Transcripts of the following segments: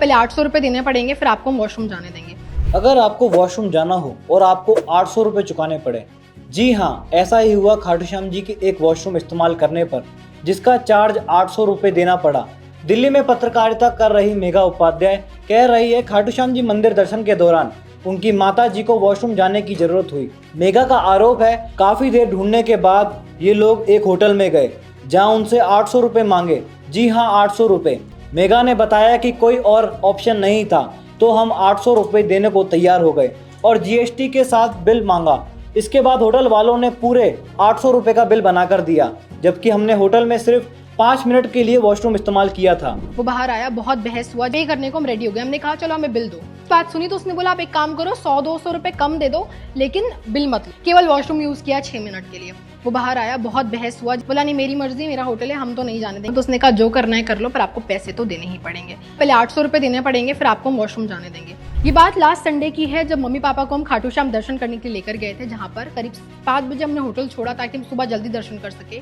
पहले 800 रुपये देने पड़ेंगे, फिर आपको हम वॉशरूम जाने देंगे। अगर आपको वॉशरूम जाना हो और आपको 800 रुपये चुकाने पड़े। जी हाँ, ऐसा ही हुआ खाटू श्याम जी के एक वॉशरूम इस्तेमाल करने पर, जिसका चार्ज 800 रुपये देना पड़ा। दिल्ली में पत्रकारिता कर रही मेघा उपाध्याय कह रही है खाटू श्याम जी मंदिर दर्शन के दौरान उनकी माता जी को वॉशरूम जाने की जरूरत हुई। मेघा का आरोप है काफ़ी देर ढूंढने के बाद ये लोग एक होटल में गए जहाँ उनसे 800 रुपये मांगे। जी हाँ, 800 रुपये। मेघा ने बताया कि कोई और ऑप्शन नहीं था तो हम 800 रुपये देने को तैयार हो गए और जीएसटी के साथ बिल मांगा। इसके बाद होटल वालों ने पूरे 800 रुपये का बिल बनाकर दिया, जबकि हमने होटल में सिर्फ 5 मिनट के लिए वॉशरूम इस्तेमाल किया था। वो बाहर आया, बहुत बहस हुआ, पे करने को हम रेडी हो गए। हमने कहा चलो हमें बिल दो। बात सुनी तो उसने बोला आप एक काम करो, 100-200 रुपये कम दे दो, लेकिन बिल मत लो। केवल वॉशरूम यूज किया 6 मिनट के लिए। वो बाहर आया, बहुत बहस हुआ, बोला नहीं मेरी मर्जी, मेरा होटल है, हम तो नहीं जाने देंगे। तो उसने कहा जो करना है कर लो, पर आपको पैसे तो देने ही पड़ेंगे। पहले 800 रुपये देने पड़ेंगे, फिर आपको हम वॉशरूम जाने देंगे। ये बात लास्ट संडे की है, जब मम्मी पापा को हम खाटू श्याम दर्शन करने के लिए लेकर गए थे, जहाँ पर करीब 5 बजे हमने होटल छोड़ा ताकि हम सुबह जल्दी दर्शन कर सके।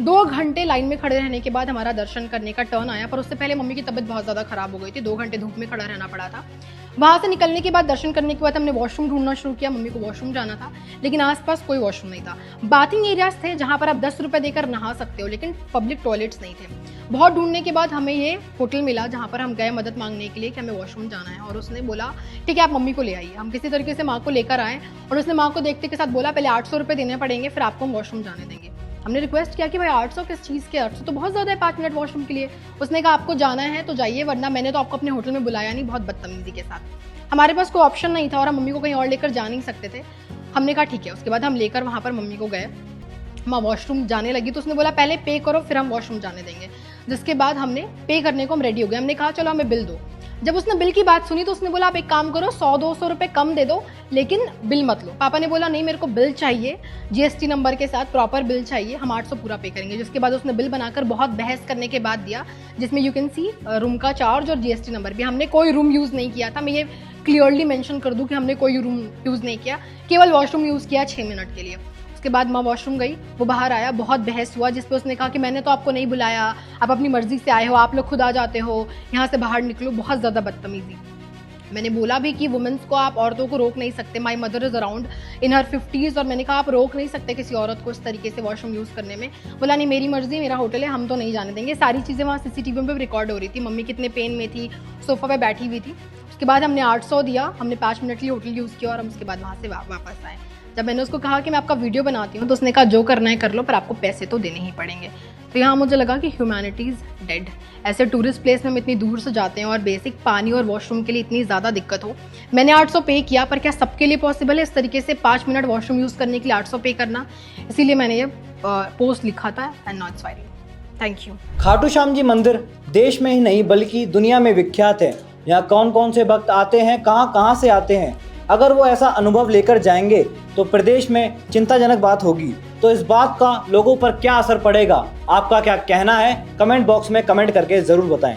2 घंटे लाइन में खड़े रहने के बाद हमारा दर्शन करने का टर्न आया, पर उससे पहले मम्मी की तबीयत बहुत ज़्यादा खराब हो गई थी। 2 घंटे धूप में खड़ा रहना पड़ा था। वहाँ से निकलने के बाद, दर्शन करने के बाद हमने वॉशरूम ढूंढना शुरू किया। मम्मी को वॉशरूम जाना था, लेकिन आसपास कोई वॉशरूम नहीं था। बाथिंग एरियाज थे जहाँ पर आप 10 रुपये देकर नहा सकते हो, लेकिन पब्लिक टॉयलेट्स नहीं थे। बहुत ढूंढने के बाद हमें ये होटल मिला जहाँ पर हम गए मदद मांगने के लिए कि हमें वॉशरूम जाना है, और उसने बोला ठीक है आप मम्मी को ले आइए। हम किसी तरीके से माँ को लेकर आए और उसने माँ को देखते के साथ बोला पहले 800 रुपये देने पड़ेंगे, फिर आपको हम वॉशरूम जाने देंगे। हमने रिक्वेस्ट किया कि भाई 800 किस चीज़ के, 800 तो बहुत ज़्यादा है 5 मिनट वॉशरूम के लिए। उसने कहा आपको जाना है तो जाइए, वरना मैंने तो आपको अपने होटल में बुलाया नहीं, बहुत बदतमीजी के साथ। हमारे पास कोई ऑप्शन नहीं था और हम मम्मी को कहीं और लेकर जा नहीं सकते थे। हमने कहा ठीक है। उसके बाद हम लेकर वहाँ पर मम्मी को गए। माँ वॉशरूम जाने लगी तो उसने बोला पहले पे करो, फिर हम वॉशरूम जाने देंगे। जिसके बाद हमने पे करने को हम रेडी हो गए। हमने कहा चलो हमें बिल दो। जब उसने बिल की बात सुनी तो उसने बोला आप एक काम करो, 100-200 रुपये कम दे दो, लेकिन बिल मत लो। पापा ने बोला नहीं मेरे को बिल चाहिए, जीएसटी नंबर के साथ प्रॉपर बिल चाहिए, हम 800 पूरा पे करेंगे। जिसके बाद उसने बिल बनाकर बहुत बहस करने के बाद दिया, जिसमें यू कैन सी रूम का चार्ज और जीएसटी नंबर भी। हमने कोई रूम यूज़ नहीं किया था, मैं ये क्लियरली मेंशन कर दूं कि हमने कोई रूम यूज़ नहीं किया, केवल वॉशरूम यूज़ किया 6 मिनट के लिए। उसके बाद माँ वॉशरूम गई, वो बाहर आया, बहुत बहस हुआ, जिस पे उसने कहा कि मैंने तो आपको नहीं बुलाया, आप अपनी मर्जी से आए हो, आप लोग खुद आ जाते हो, यहाँ से बाहर निकलो। बहुत ज़्यादा बदतमीजी। मैंने बोला भी कि वुमेंस को, आप औरतों को रोक नहीं सकते। My mother is around in her 50s, और मैंने कहा आप रोक नहीं सकते किसी औरत को इस तरीके से वॉशरूम यूज़ करने में। बोला नहीं मेरी मर्जी, मेरा होटल है, हम तो नहीं जाने देंगे। सारी चीज़ें वहाँ सीसीटीवी में भी रिकॉर्ड हो रही थी। मम्मी कितने पेन में थी, सोफ़ा पे बैठी हुई थी। उसके बाद हमने 800 दिया, हमने 5 मिनट के लिए होटल यूज़ किया और हम उसके बाद वहाँ से वापस आए। जब मैंने उसको कहा कि मैं आपका वीडियो बनाती हूँ तो उसने कहा जो करना है कर लो, पर आपको पैसे तो देने ही पड़ेंगे। तो यहाँ मुझे लगा कि ह्यूमैनिटी इज़ डेड। ऐसे टूरिस्ट प्लेस में हम इतनी दूर से जाते हैं और बेसिक पानी और वॉशरूम के लिए इतनी ज़्यादा दिक्कत हो। मैंने 800 पे किया, पर क्या सबके लिए पॉसिबल है इस तरीके से 5 मिनट वॉशरूम यूज़ करने के लिए 800 पे करना? इसीलिए मैंने ये पोस्ट लिखा था and not firing. Thank you. Khatu Shyam ji मंदिर देश में ही नहीं बल्कि दुनिया में विख्यात है। यहाँ कौन कौन से भक्त आते हैं, कहाँ कहाँ से आते हैं। अगर वो ऐसा अनुभव लेकर जाएंगे तो प्रदेश में चिंताजनक बात होगी। तो इस बात का लोगों पर क्या असर पड़ेगा, आपका क्या कहना है, कमेंट बॉक्स में कमेंट करके ज़रूर बताएं।